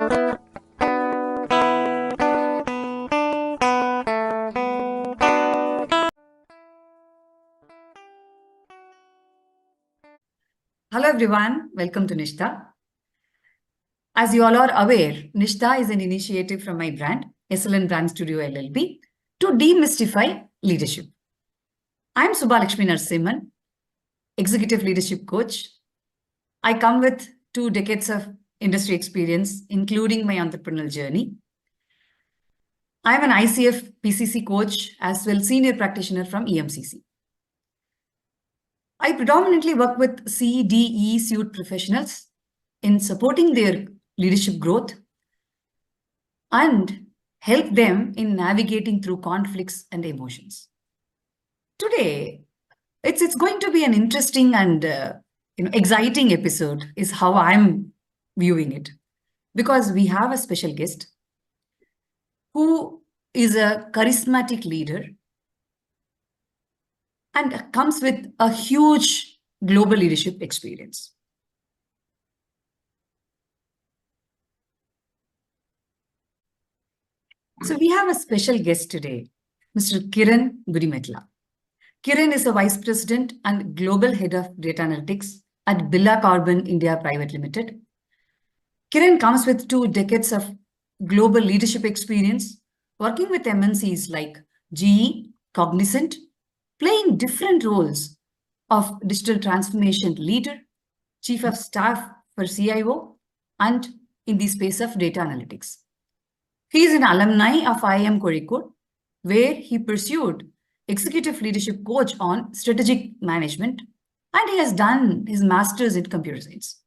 Hello everyone, welcome to Nishta. As you all are aware, Nishta is an initiative from my brand, SLN Brand Studio LLP, to demystify leadership. I'm Suba Lakshminarasimhan, executive leadership coach. I come with 2 decades of industry experience, including my entrepreneurial journey. I'm an ICF PCC coach as well senior practitioner from EMCC. I predominantly work with CDE suite professionals in supporting their leadership growth and help them in navigating through conflicts and emotions. Today, it's going to be an interesting and exciting episode is how I'm viewing it, because we have a special guest who is a charismatic leader and comes with a huge global leadership experience. So we have a special guest today, Mr. Kiran Gudimetla. Kiran is a Vice President and Global Head of Data Analytics at Birla Carbon India Pvt. Limited. Kiran comes with 2 decades of global leadership experience, working with MNCs like GE, Cognizant, playing different roles of digital transformation leader, chief of staff for CIO, and in the space of data analytics. He is an alumni of IIM Kozhikode, where he pursued executive leadership coach on strategic management, and he has done his master's in computer science.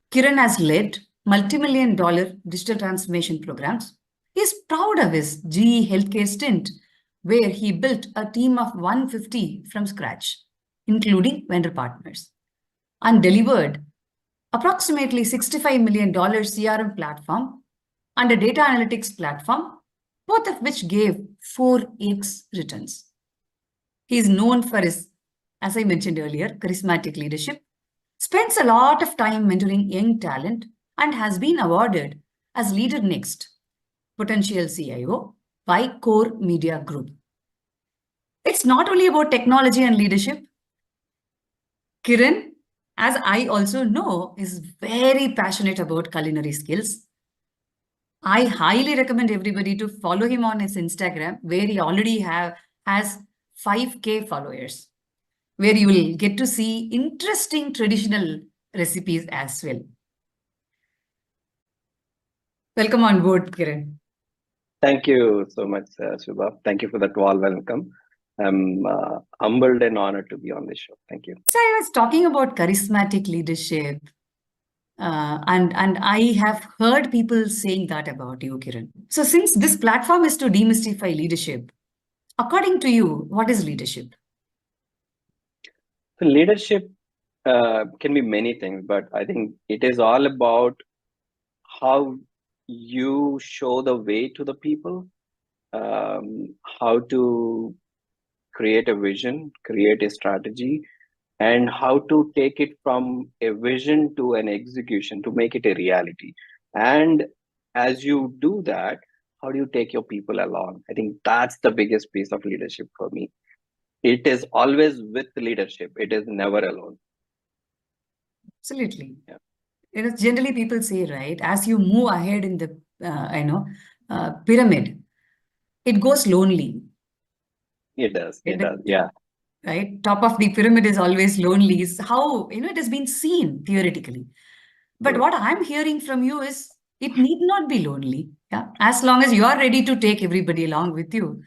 Kiran has led multi-million-dollar digital transformation programs. He is proud of his GE healthcare stint, where he built a team of 150 from scratch, including vendor partners, and delivered approximately $65 million CRM platform and a data analytics platform, both of which gave 4x returns. He is known for his, as I mentioned earlier, charismatic leadership, spends a lot of time mentoring young talent, and has been awarded as Leader Next Potential CIO by Core Media Group. It's not only about technology and leadership. Kiran, as I also know, is very passionate about culinary skills. I highly recommend everybody to follow him on his Instagram, where he already has 5K followers, where you will get to see interesting traditional recipes as well. Welcome on board, Kiran. Thank you so much, Subha. Thank you for that warm welcome. I'm humbled and honored to be on this show. Thank you. So I was talking about charismatic leadership, and I have heard people saying that about you, Kiran. So since this platform is to demystify leadership, according to you, what is leadership? So leadership can be many things, but I think it is all about how you show the way to the people, how to create a vision, create a strategy, and how to take it from a vision to an execution to make it a reality. And as you do that, how do you take your people along? I think that's the biggest piece of leadership for me. It is always with leadership. It is never alone. Absolutely. Yeah. Generally people say, right, as you move ahead in the pyramid, it goes lonely. It does. It does. Yeah. Right. Top of the pyramid is always lonely. Is how it has been seen theoretically. But what I'm hearing from you is it need not be lonely. Yeah. As long as you are ready to take everybody along with you.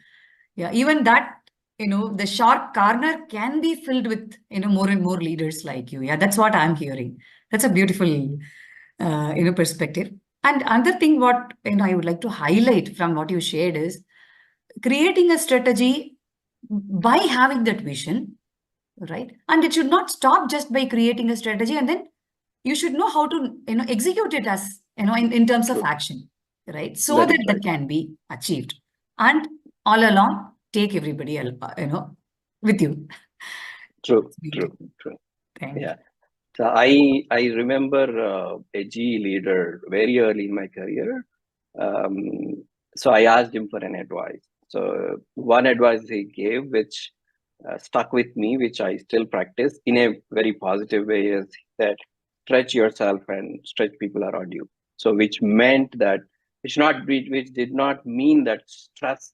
Yeah. Even that, the sharp corner can be filled with, more and more leaders like you. Yeah. That's what I'm hearing. That's a beautiful, perspective. And another thing what, I would like to highlight from what you shared is creating a strategy by having that vision, right? And it should not stop just by creating a strategy, and then you should know how to, execute it as, in terms of action, right? So that can be achieved. And all along, take everybody, with you. True. Thank Yeah. So I remember a GE leader very early in my career. So I asked him for an advice. So one advice he gave, which stuck with me, which I still practice in a very positive way, is that stretch yourself and stretch people around you. So which meant that, which did not mean that stress,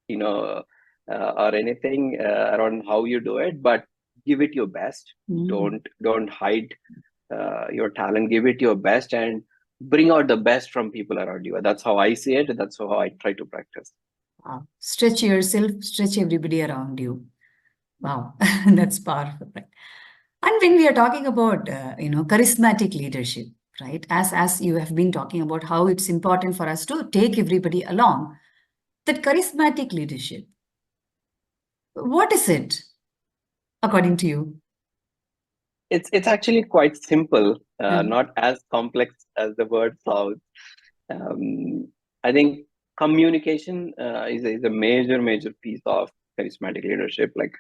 you know, or anything around how you do it, but give it your best. Don't hide your talent. Give it your best and bring out the best from people around you. That's how I see it. That's how I try to practice. Wow. Stretch yourself, stretch everybody around you. Wow, that's powerful, right? And when we are talking about, charismatic leadership, right? As you have been talking about how it's important for us to take everybody along, that charismatic leadership, what is it, according to you? It's actually quite simple, Mhm. not as complex as the word sounds. Um, I think communication is a major piece of charismatic leadership. Like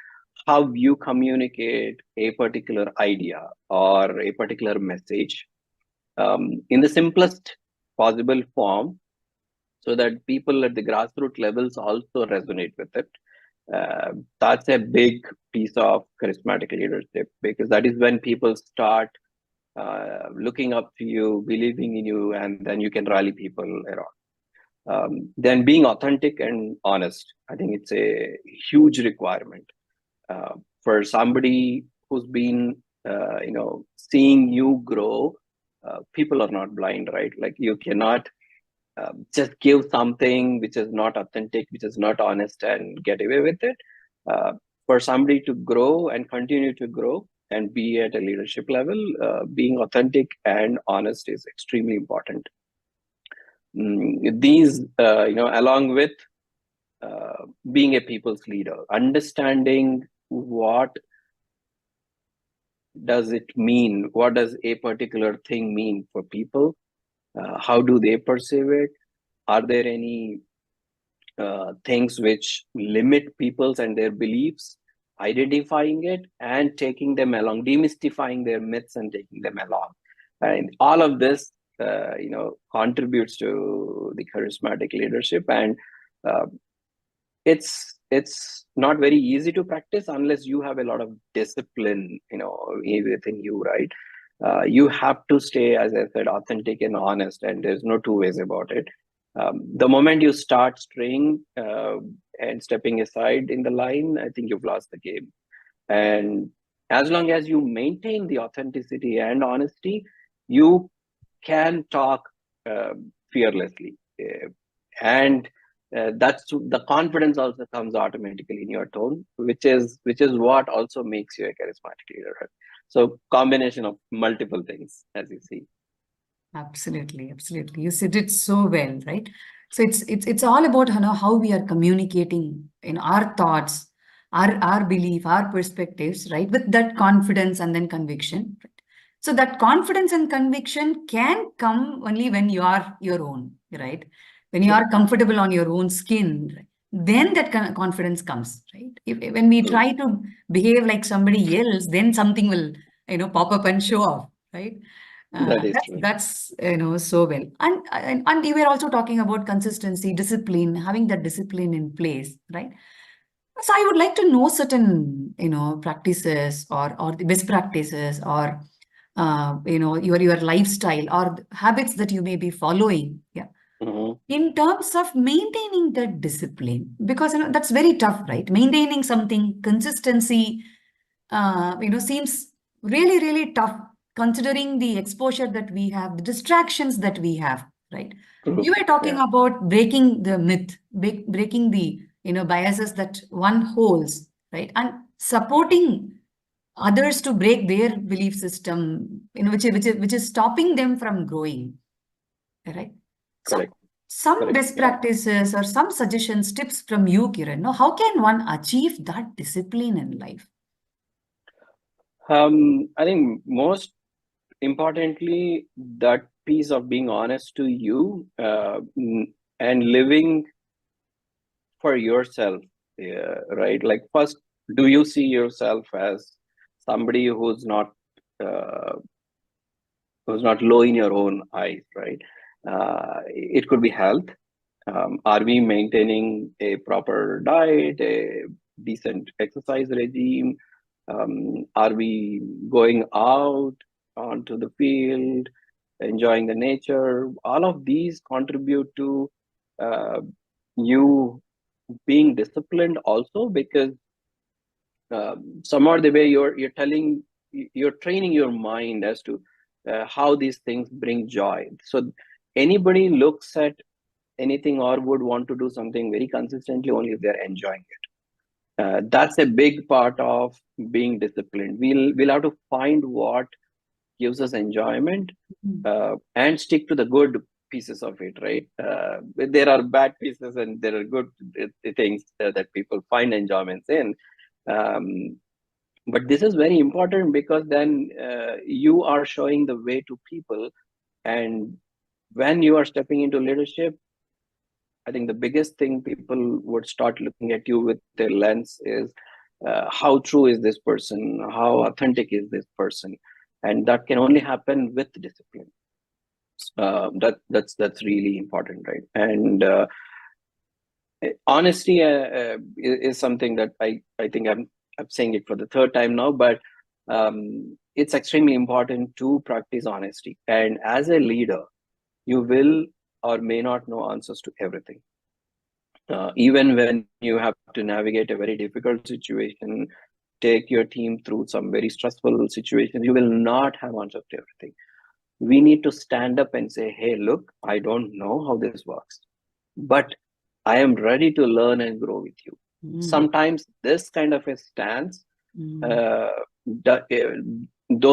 how you communicate a particular idea or a particular message in the simplest possible form, so that people at the grassroots levels also resonate with it. Uh, that's a big piece of charismatic leadership, because that is when people start looking up to you, believing in you, and then you can rally people around. Then being authentic and honest, I think it's a huge requirement for somebody who's been, seeing you grow. People are not blind, right? Like you cannot just give something which is not authentic, which is not honest, and get away with it. Uh, for somebody to grow and continue to grow and be at a leadership level, being authentic and honest is extremely important. These, along with being a people's leader, understanding what does it mean, what does a particular thing mean for people, how do they perceive it, are there any things which limit people's and their beliefs, identifying it and taking them along, demystifying their myths and taking them along. And all of this, contributes to the charismatic leadership. And uh, it's not very easy to practice unless you have a lot of discipline, within you, right? You have to stay, as I said, authentic and honest, and there's no two ways about it. The moment you start straying and stepping aside in the line, I think you've lost the game. And as long as you maintain the authenticity and honesty, you can talk fearlessly. And that's the confidence also comes automatically in your tone, which is what also makes you a charismatic leader. Right? So combination of multiple things, as you see. Absolutely, absolutely. You said it so well, right? So it's all about how we are communicating in our thoughts, our belief, our perspectives, right? With that confidence and then conviction. Right? So that confidence and conviction can come only when you are your own, right? When you True. are comfortable on your own skin, right? Then that confidence comes, right? When we True. try to behave like somebody else, then something will, pop up and show off, right? That is That's true. so well. And you were also talking about consistency, discipline, having that discipline in place, right? So I would like to know certain, practices or the best practices or your lifestyle or habits that you may be following. Yeah. Hmm. In terms of maintaining that discipline, because that's very tough, right? Maintaining something, consistency, seems really, really tough considering the exposure that we have, the distractions that we have, right? You True. were talking Yeah. about breaking the myth, breaking the, biases that one holds, right? And supporting others to break their belief system, which is stopping them from growing, right? So Correct. some Correct. best Yeah. practices or some suggestions, tips from you, Kiran. Now, how can one achieve that discipline in life? I think most importantly, that piece of being honest to you, and living for yourself, right? Like first, do you see yourself as somebody who's not low in your own eyes, right? It could be health. Are we maintaining a proper diet, a decent exercise regime? Are we going out onto the field, enjoying the nature? All of these contribute to you being disciplined also, because somehow the way you're training your mind as to how these things bring joy. So anybody looks at anything or would want to do something very consistently only if they're enjoying it. That's a big part of being disciplined. We'll have to find what gives us enjoyment and stick to the good pieces of it, right? There are bad pieces and there are good things that people find enjoyments in. But this is very important, because then you are showing the way to people. And when you are stepping into leadership, I think the biggest thing people would start looking at you with their lens is how true is this person? How authentic is this person? And that can only happen with discipline. That's really important, right? And honesty is something that I think I'm saying it for the third time now, but it's extremely important to practice honesty. And as a leader, you will or may not know answers to everything. Even when you have to navigate a very difficult situation, take your team through some very stressful situations, you will not have answers to everything. We need to stand up and say, hey, look, I don't know how this works, but I am ready to learn and grow with you. Sometimes this kind of a stance, though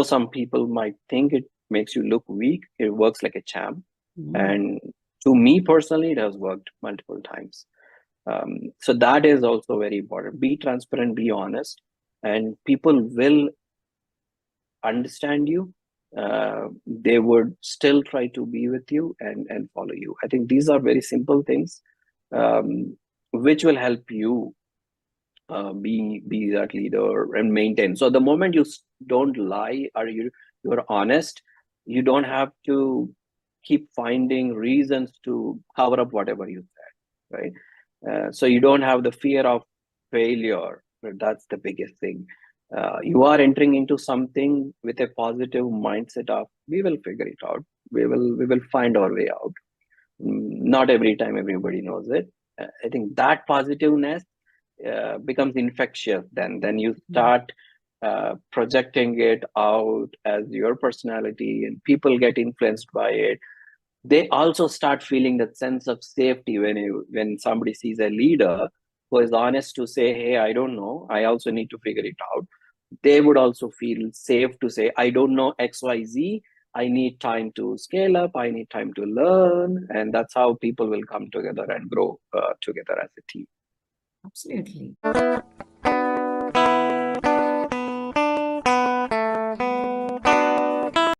some people might think it makes you look weak, it works like a champ. And to me personally, it has worked multiple times. So that is also very important. Be transparent, be honest, and people will understand you. They would still try to be with you and follow you. I think these are very simple things which will help you be that leader and maintain. So the moment you don't lie or you're honest, you don't have to keep finding reasons to cover up whatever you said, right? So you don't have the fear of failure. That's the biggest thing. You are entering into something with a positive mindset of, we will figure it out. We will find our way out. Not every time everybody knows it. I think that positiveness becomes infectious. Then you start projecting it out as your personality, and people get influenced by it. They also start feeling that sense of safety when somebody sees a leader who is honest to say, hey, I don't know, I also need to figure it out. They would also feel safe to say, I don't know XYZ, I need time to scale up, I need time to learn. And that's how people will come together and grow together as a team. Absolutely.